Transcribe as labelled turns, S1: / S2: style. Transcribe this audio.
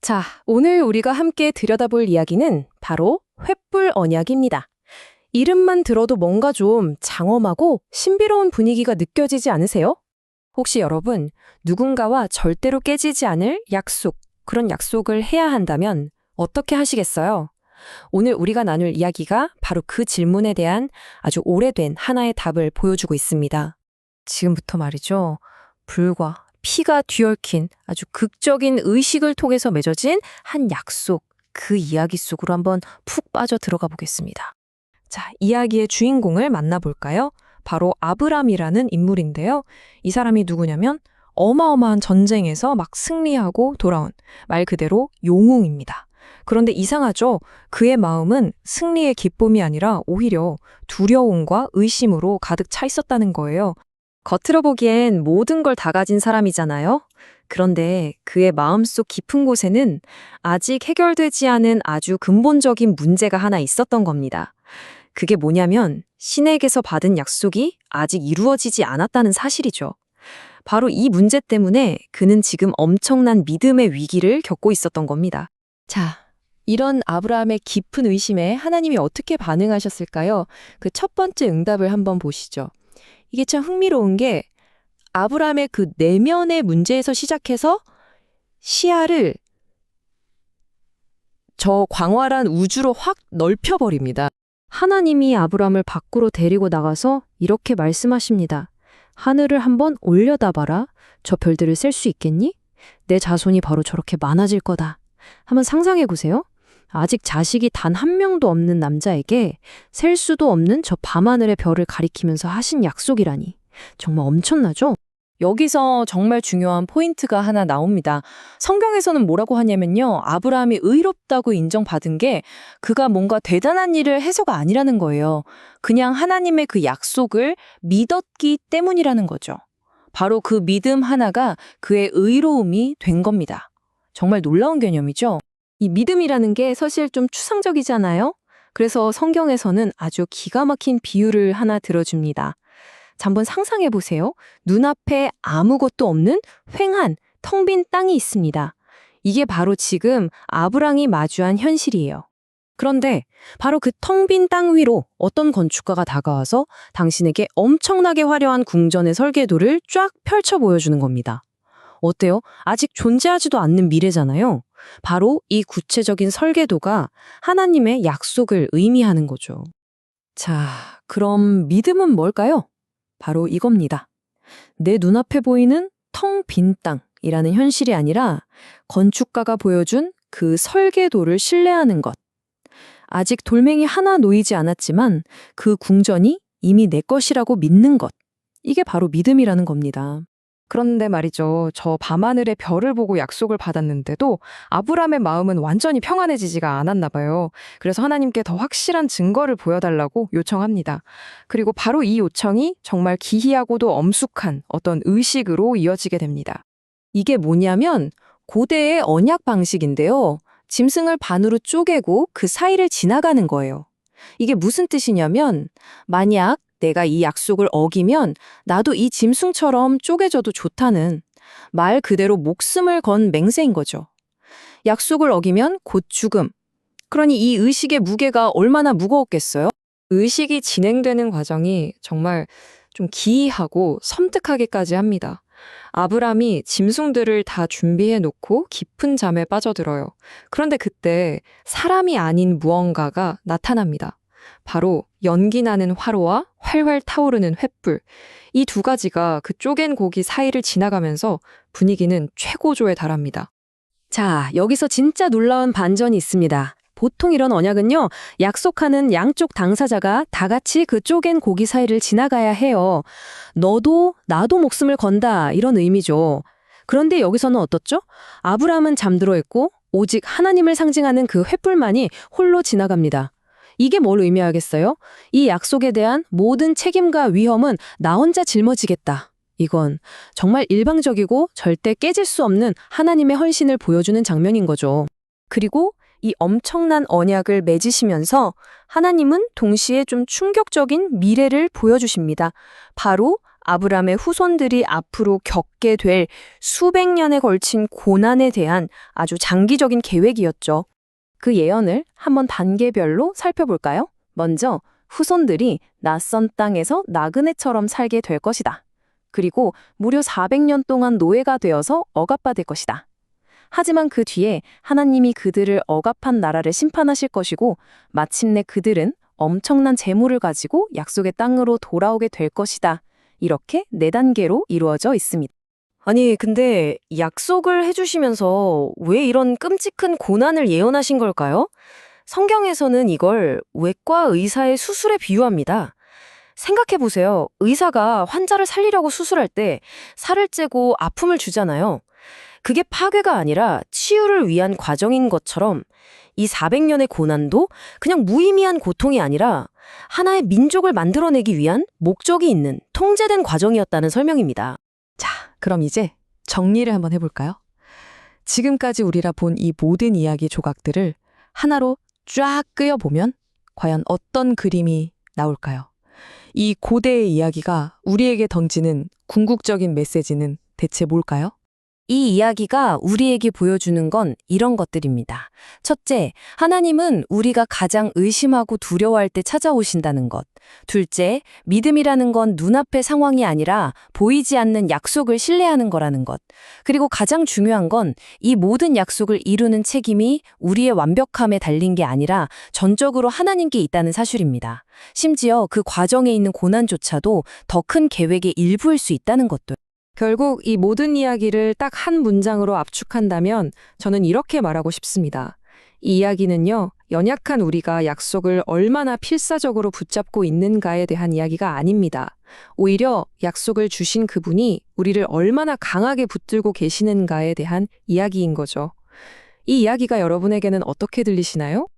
S1: 자, 오늘 우리가 함께 들여다볼 이야기는 바로 횃불 언약입니다. 이름만 들어도 뭔가 좀 장엄하고 신비로운 분위기가 느껴지지 않으세요? 혹시 여러분, 누군가와 절대로 깨지지 않을 약속, 그런 약속을 해야 한다면 어떻게 하시겠어요? 오늘 우리가 나눌 이야기가 바로 그 질문에 대한 아주 오래된 하나의 답을 보여주고 있습니다. 지금부터 말이죠. 불과 피가 뒤얽힌 아주 극적인 의식을 통해서 맺어진 한 약속, 그 이야기 속으로 한번 푹 빠져 들어가 보겠습니다. 자, 이야기의 주인공을 만나볼까요? 바로 아브람이라는 인물인데요. 이 사람이 누구냐면 어마어마한 전쟁에서 막 승리하고 돌아온 말 그대로 영웅입니다. 그런데 이상하죠? 그의 마음은 승리의 기쁨이 아니라 오히려 두려움과 의심으로 가득 차 있었다는 거예요. 겉으로 보기엔 모든 걸 다 가진 사람이잖아요. 그런데 그의 마음속 깊은 곳에는 아직 해결되지 않은 아주 근본적인 문제가 하나 있었던 겁니다. 그게 뭐냐면 신에게서 받은 약속이 아직 이루어지지 않았다는 사실이죠. 바로 이 문제 때문에 그는 지금 엄청난 믿음의 위기를 겪고 있었던 겁니다. 자, 이런 아브라함의 깊은 의심에 하나님이 어떻게 반응하셨을까요? 그 첫 번째 응답을 한번 보시죠. 이게 참 흥미로운 게 아브라함의 그 내면의 문제에서 시작해서 시야를 저 광활한 우주로 확 넓혀버립니다. 하나님이 아브라함을 밖으로 데리고 나가서 이렇게 말씀하십니다. 하늘을 한번 올려다봐라. 저 별들을 셀 수 있겠니? 내 자손이 바로 저렇게 많아질 거다. 한번 상상해 보세요. 아직 자식이 단 한 명도 없는 남자에게 셀 수도 없는 저 밤하늘의 별을 가리키면서 하신 약속이라니. 정말 엄청나죠? 여기서 정말 중요한 포인트가 하나 나옵니다. 성경에서는 뭐라고 하냐면요. 아브라함이 의롭다고 인정받은 게 그가 뭔가 대단한 일을 해서가 아니라는 거예요. 그냥 하나님의 그 약속을 믿었기 때문이라는 거죠. 바로 그 믿음 하나가 그의 의로움이 된 겁니다. 정말 놀라운 개념이죠? 이 믿음이라는 게 사실 좀 추상적이잖아요? 그래서 성경에서는 아주 기가 막힌 비유를 하나 들어줍니다. 자, 한번 상상해 보세요. 눈앞에 아무것도 없는 휑한 텅 빈 땅이 있습니다. 이게 바로 지금 아브람이 마주한 현실이에요. 그런데 바로 그 텅 빈 땅 위로 어떤 건축가가 다가와서 당신에게 엄청나게 화려한 궁전의 설계도를 쫙 펼쳐 보여주는 겁니다. 어때요? 아직 존재하지도 않는 미래잖아요. 바로 이 구체적인 설계도가 하나님의 약속을 의미하는 거죠. 자, 그럼 믿음은 뭘까요? 바로 이겁니다. 내 눈앞에 보이는 텅 빈 땅이라는 현실이 아니라 건축가가 보여준 그 설계도를 신뢰하는 것. 아직 돌멩이 하나 놓이지 않았지만 그 궁전이 이미 내 것이라고 믿는 것. 이게 바로 믿음이라는 겁니다. 그런데 말이죠. 저 밤하늘의 별을 보고 약속을 받았는데도 아브람의 마음은 완전히 평안해지지가 않았나 봐요. 그래서 하나님께 더 확실한 증거를 보여달라고 요청합니다. 그리고 바로 이 요청이 정말 기이하고도 엄숙한 어떤 의식으로 이어지게 됩니다. 이게 뭐냐면 고대의 언약 방식인데요. 짐승을 반으로 쪼개고 그 사이를 지나가는 거예요. 이게 무슨 뜻이냐면 만약 내가 이 약속을 어기면 나도 이 짐승처럼 쪼개져도 좋다는 말 그대로 목숨을 건 맹세인 거죠. 약속을 어기면 곧 죽음. 그러니 이 의식의 무게가 얼마나 무거웠겠어요? 의식이 진행되는 과정이 정말 좀 기이하고 섬뜩하기까지 합니다. 아브람이 짐승들을 다 준비해 놓고 깊은 잠에 빠져들어요. 그런데 그때 사람이 아닌 무언가가 나타납니다. 바로 연기 나는 화로와 활활 타오르는 횃불. 이 두 가지가 그 쪼갠 고기 사이를 지나가면서 분위기는 최고조에 달합니다. 자, 여기서 진짜 놀라운 반전이 있습니다. 보통 이런 언약은요, 약속하는 양쪽 당사자가 다 같이 그 쪼갠 고기 사이를 지나가야 해요. 너도 나도 목숨을 건다 이런 의미죠. 그런데 여기서는 어떻죠? 아브람은 잠들어 있고 오직 하나님을 상징하는 그 횃불만이 홀로 지나갑니다. 이게 뭘 의미하겠어요? 이 약속에 대한 모든 책임과 위험은 나 혼자 짊어지겠다. 이건 정말 일방적이고 절대 깨질 수 없는 하나님의 헌신을 보여주는 장면인 거죠. 그리고 이 엄청난 언약을 맺으시면서 하나님은 동시에 좀 충격적인 미래를 보여주십니다. 바로 아브람의 후손들이 앞으로 겪게 될 수백 년에 걸친 고난에 대한 아주 장기적인 계획이었죠. 그 예언을 한번 단계별로 살펴볼까요? 먼저 후손들이 낯선 땅에서 나그네처럼 살게 될 것이다. 그리고 무려 400년 동안 노예가 되어서 억압받을 것이다. 하지만 그 뒤에 하나님이 그들을 억압한 나라를 심판하실 것이고 마침내 그들은 엄청난 재물을 가지고 약속의 땅으로 돌아오게 될 것이다. 이렇게 4단계로 이루어져 있습니다. 아니, 근데 약속을 해주시면서 왜 이런 끔찍한 고난을 예언하신 걸까요? 성경에서는 이걸 외과 의사의 수술에 비유합니다. 생각해보세요. 의사가 환자를 살리려고 수술할 때 살을 째고 아픔을 주잖아요. 그게 파괴가 아니라 치유를 위한 과정인 것처럼 이 400년의 고난도 그냥 무의미한 고통이 아니라 하나의 민족을 만들어내기 위한 목적이 있는 통제된 과정이었다는 설명입니다.
S2: 자, 그럼 이제 정리를 한번 해볼까요? 지금까지 우리가 본 이 모든 이야기 조각들을 하나로 쫙 끄어보면 과연 어떤 그림이 나올까요? 이 고대의 이야기가 우리에게 던지는 궁극적인 메시지는 대체 뭘까요?
S1: 이 이야기가 우리에게 보여주는 건 이런 것들입니다. 첫째, 하나님은 우리가 가장 의심하고 두려워할 때 찾아오신다는 것. 둘째, 믿음이라는 건 눈앞의 상황이 아니라 보이지 않는 약속을 신뢰하는 거라는 것. 그리고 가장 중요한 건 이 모든 약속을 이루는 책임이 우리의 완벽함에 달린 게 아니라 전적으로 하나님께 있다는 사실입니다. 심지어 그 과정에 있는 고난조차도 더 큰 계획의 일부일 수 있다는 것도.
S2: 결국 이 모든 이야기를 딱 한 문장으로 압축한다면 저는 이렇게 말하고 싶습니다. 이 이야기는요, 연약한 우리가 약속을 얼마나 필사적으로 붙잡고 있는가에 대한 이야기가 아닙니다. 오히려 약속을 주신 그분이 우리를 얼마나 강하게 붙들고 계시는가에 대한 이야기인 거죠. 이 이야기가 여러분에게는 어떻게 들리시나요?